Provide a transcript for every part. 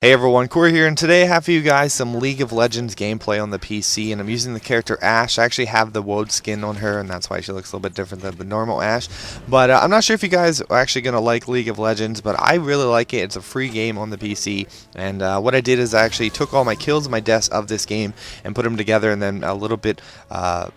Hey everyone, Corey here, and today I have for you guys some League of Legends gameplay on the PC, and I'm using the character Ashe. I actually have the Woad skin on her, and that's why she looks a little bit different than the normal Ashe. But I'm not sure if you guys are actually going to like League of Legends, but I really like it. It's a free game on the PC, and what I did is I actually took all my kills and my deaths of this game and put them together, and then a little bit,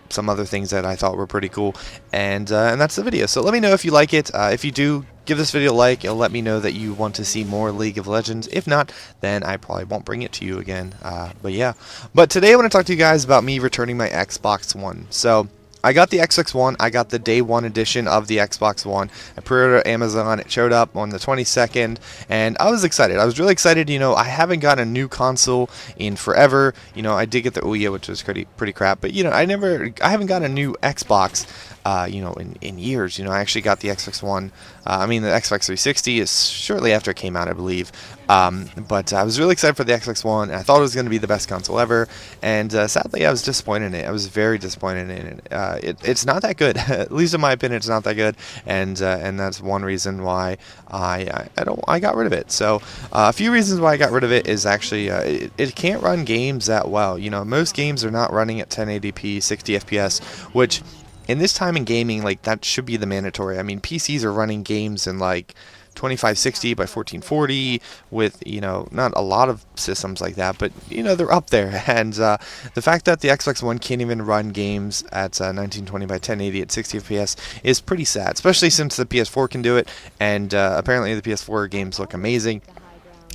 some other things that I thought were pretty cool, and that's the video. So let me know if you like it. If you do, give this video a like. It'll let me know that you want to see more League of Legends. If not, then I probably won't bring it to you again. But yeah. But today I want to talk to you guys about me returning my Xbox One. So I got the Xbox One. I got the day one edition of the Xbox One. I pre-ordered it on Amazon. It showed up on the 22nd, and I was excited. I was really excited. You know, I haven't got a new console in forever. You know, I did get the Ouya, which was pretty crap. But you know, I haven't got a new Xbox. You know, in years. You know, I actually got the Xbox One. I mean, the Xbox 360 is shortly after it came out, I believe. But I was really excited for the Xbox One. And I thought it was going to be the best console ever. And sadly, I was disappointed in it. I was very disappointed in it. It's not that good. At least in my opinion, it's not that good. And that's one reason why I got rid of it. So a few reasons why I got rid of it is actually it can't run games that well. You know, most games are not running at 1080p, 60 FPS, which in this time in gaming, like, that should be the mandatory. I mean, PCs are running games in like 2560 by 1440 with, you know, not a lot of systems like that, but you know, they're up there. And the fact that the Xbox One can't even run games at 1920 by 1080 at 60 FPS is pretty sad, especially since the PS4 can do it, and apparently the PS4 games look amazing.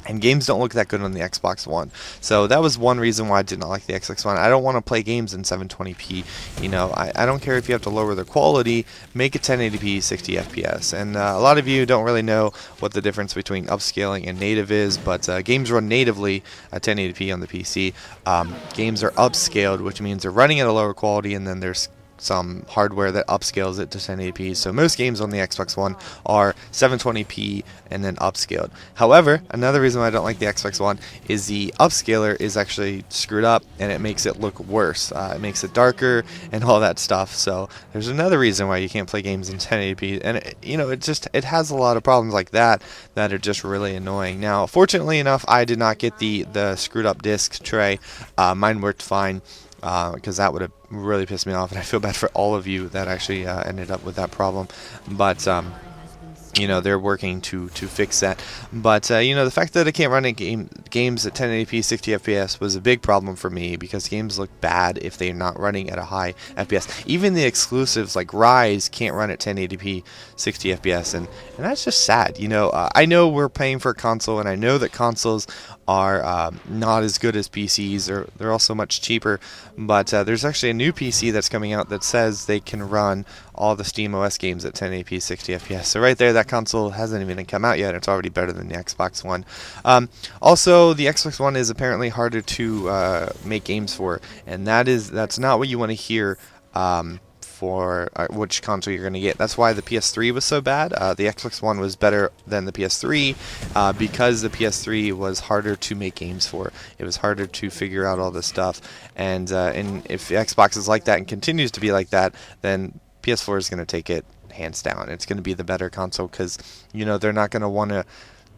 And games don't look that good on the Xbox One. So that was one reason why I did not like the Xbox One. I don't want to play games in 720p. You know, I don't care if you have to lower the quality, make it 1080p, 60 FPS. And a lot of you don't really know what the difference between upscaling and native is, but games run natively at 1080p on the PC. Games are upscaled, which means they're running at a lower quality, and then there's some hardware that upscales it to 1080p. So most games on the Xbox One are 720p and then upscaled. However, another reason why I don't like the Xbox One is the upscaler is actually screwed up, and it makes it look worse. It makes it darker and all that stuff. So there's another reason why you can't play games in 1080p. And you know, it has a lot of problems like that are just really annoying. Now, fortunately enough, I did not get the screwed up disc tray. Mine worked fine. Because that would have really pissed me off, and I feel bad for all of you that actually ended up with that problem. But you know, they're working to fix that. But you know, the fact that I can't run games at 1080p 60 FPS was a big problem for me, because games look bad if they're not running at a high FPS. Even the exclusives like Rise can't run at 1080p 60 FPS, and that's just sad. You know, I know we're paying for a console, and I know that consoles are not as good as PCs. They're also much cheaper, but there's actually a new PC that's coming out that says they can run all the SteamOS games at 1080p 60 FPS. So right there, that console hasn't even come out yet. It's already better than the Xbox One. Also, the Xbox One is apparently harder to make games for, and that's not what you want to hear for which console you're going to get. That's why the PS3 was so bad. The Xbox One was better than the PS3 because the PS3 was harder to make games for. It was harder to figure out all this stuff, and if the Xbox is like that and continues to be like that, then PS4 is going to take it hands down. It's going to be the better console, because you know, they're not going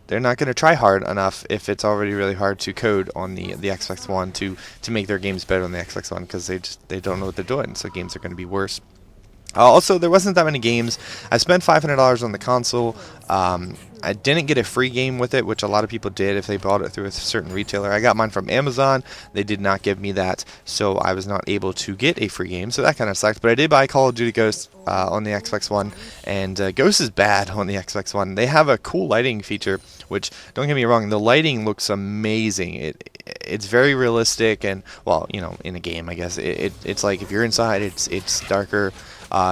to try hard enough if it's already really hard to code on the Xbox One to make their games better on the Xbox One, because they don't know what they're doing. So games are going to be worse. Also, there wasn't that many games. I spent $500 on the console. I didn't get a free game with it, which a lot of people did if they bought it through a certain retailer. I got mine from Amazon. They did not give me that, so I was not able to get a free game. So that kind of sucked. But I did buy Call of Duty Ghost on the Xbox One, and Ghost is bad on the Xbox One. They have a cool lighting feature, which, don't get me wrong, the lighting looks amazing. It's very realistic, and, well, you know, in a game, I guess. It's like if you're inside, it's darker.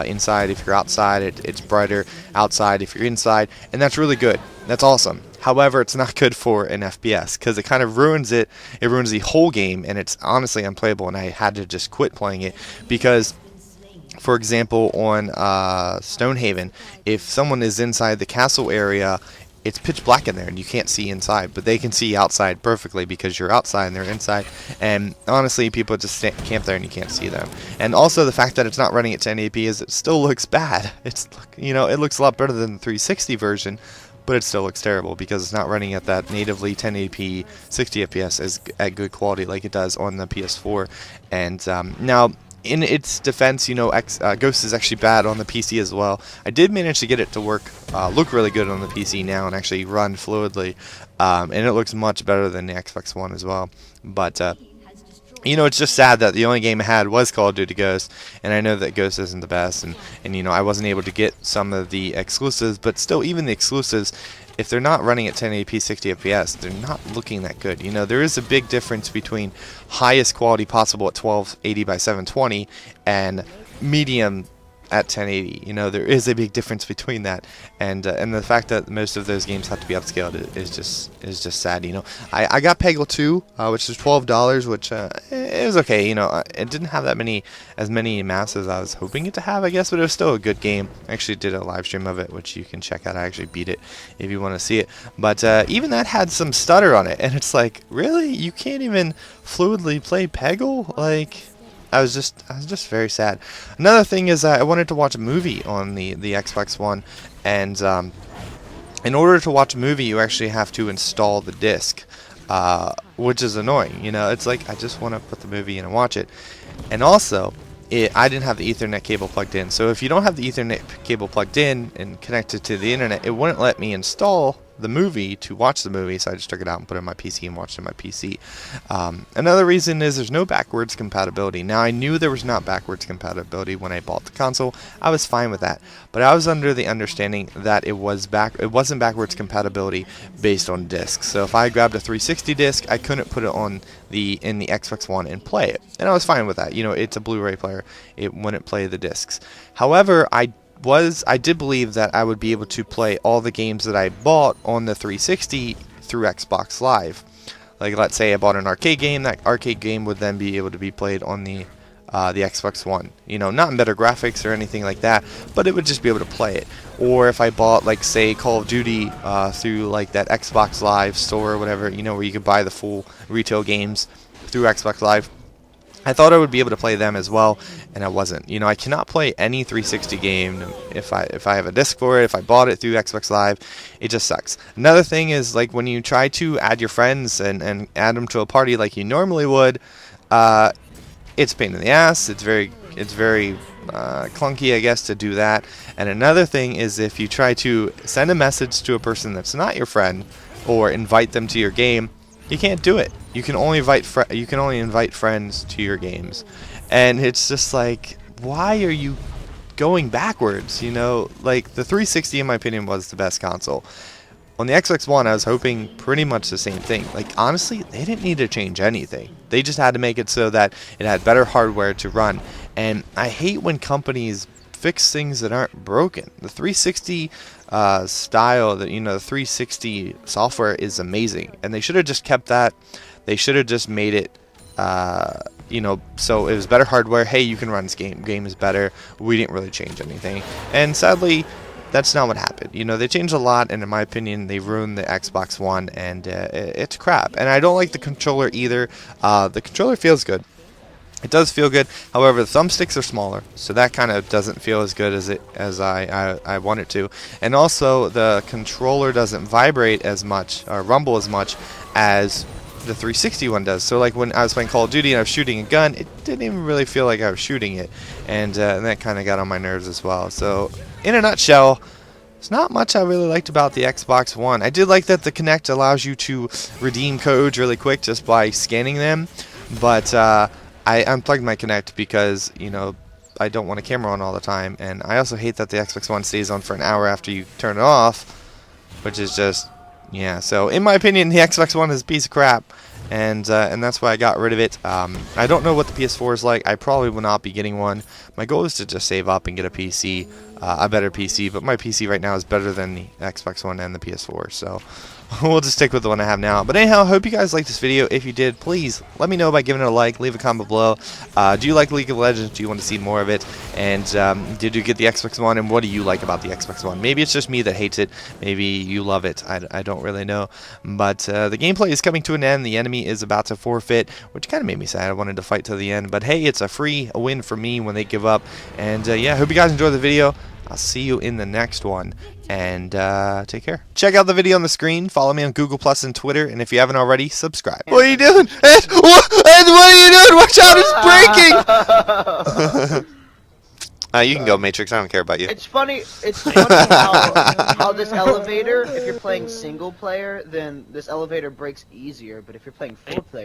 Inside, if you're outside, it's brighter. Outside, if you're inside, and that's really good. That's awesome. However, it's not good for an FPS, because it kind of ruins it. It ruins the whole game, and it's honestly unplayable, and I had to just quit playing it, because, for example, on Stonehaven, if someone is inside the castle area, it's pitch black in there and you can't see inside, but they can see outside perfectly because you're outside and they're inside. And honestly, people just camp there and you can't see them. And also the fact that it's not running at 1080p is it still looks bad. It looks a lot better than the 360 version, but it still looks terrible because it's not running at that natively 1080p 60 FPS at good quality like it does on the PS4. And now, in its defense, you know, Ghost is actually bad on the PC as well. I did manage to get it to look really good on the PC now and actually run fluidly, and it looks much better than the Xbox One as well. But you know, it's just sad that the only game I had was Call of Duty Ghost, and I know that Ghost isn't the best, and you know, I wasn't able to get some of the exclusives, but still, even the exclusives, if they're not running at 1080p 60 FPS, they're not looking that good. You know, there is a big difference between highest quality possible at 1280 by 720 and medium at 1080. You know, there is a big difference between that, and the fact that most of those games have to be upscaled is just sad. You know, I got Peggle 2, which is $12, which it was okay. You know, it didn't have as many maps as I was hoping it to have, I guess, but it was still a good game. I actually did a live stream of it, which you can check out. I actually beat it if you want to see it, but even that had some stutter on it, and it's like, really, you can't even fluidly play Peggle, like. I was just very sad. Another thing is I wanted to watch a movie on the Xbox One, and in order to watch a movie, you actually have to install the disc, which is annoying. You know, it's like I just want to put the movie in and watch it, and also I didn't have the Ethernet cable plugged in. So if you don't have the Ethernet cable plugged in and connected to the internet, it wouldn't let me install the movie to watch the movie, so I just took it out and put it on my PC and watched it on my PC. Another reason is there's no backwards compatibility. Now, I knew there was not backwards compatibility when I bought the console. I was fine with that, but I was under the understanding that it wasn't backwards compatibility based on discs. So if I grabbed a 360 disc, I couldn't put it in the Xbox One and play it, and I was fine with that. You know, it's a Blu-ray player; it wouldn't play the discs. However, I did believe that I would be able to play all the games that I bought on the 360 through Xbox Live. Like, let's say I bought an arcade game, that arcade game would then be able to be played on the Xbox One. You know, not in better graphics or anything like that, but it would just be able to play it. Or if I bought, like, say, Call of Duty through, like, that Xbox Live store or whatever, you know, where you could buy the full retail games through Xbox Live, I thought I would be able to play them as well, and I wasn't. You know, I cannot play any 360 game if I have a disc for it, if I bought it through Xbox Live. It just sucks. Another thing is, like, when you try to add your friends and add them to a party like you normally would, it's a pain in the ass. It's very clunky, I guess, to do that. And another thing is, if you try to send a message to a person that's not your friend or invite them to your game, you can't do it. You can only invite friends to your games, and it's just like, why are you going backwards? You know, like, the 360, in my opinion, was the best console. On the Xbox One, I was hoping pretty much the same thing. Like, honestly, they didn't need to change anything. They just had to make it so that it had better hardware to run. And I hate when companies fix things that aren't broken. The 360 style, that, you know, the 360 software is amazing, and they should have just kept that. They should have just made it, you know, so it was better hardware. Hey, you can run this game. Game is better. We didn't really change anything, and sadly, that's not what happened. You know, they changed a lot, and in my opinion, they ruined the Xbox One, and it's crap. And I don't like the controller either. The controller feels good. It does feel good. However, the thumbsticks are smaller, so that kind of doesn't feel as good as I want it to. And also, the controller doesn't vibrate as much or rumble as much as the 360 one does. So, like, when I was playing Call of Duty and I was shooting a gun, it didn't even really feel like I was shooting it, and that kind of got on my nerves as well. So, in a nutshell, there's not much I really liked about the Xbox One. I did like that the Kinect allows you to redeem codes really quick just by scanning them, but I unplugged my Kinect because, you know, I don't want a camera on all the time, and I also hate that the Xbox One stays on for an hour after you turn it off, which is just, yeah. So in my opinion, the Xbox One is a piece of crap, and that's why I got rid of it. I don't know what the PS4 is like. I probably will not be getting one. My goal is to just save up and get a PC, a better PC, but my PC right now is better than the Xbox One and the PS4, so we'll just stick with the one I have now. But anyhow, I hope you guys liked this video. If you did, please let me know by giving it a like, leave a comment below. Do you like League of Legends? Do you want to see more of it? And did you get the Xbox One, and what do you like about the Xbox One? Maybe it's just me that hates it. Maybe you love it. I don't really know. But the gameplay is coming to an end. The enemy is about to forfeit, which kind of made me sad. I wanted to fight till the end. But hey, it's a win for me when they give up. And yeah, I hope you guys enjoyed the video. I'll see you in the next one, and take care. Check out the video on the screen. Follow me on Google Plus and Twitter, and if you haven't already, subscribe. What are you doing? Ed, what are you doing? Watch out, it's breaking! You can go, Matrix. I don't care about you. It's funny how this elevator, if you're playing single player, then this elevator breaks easier, but if you're playing 4 player...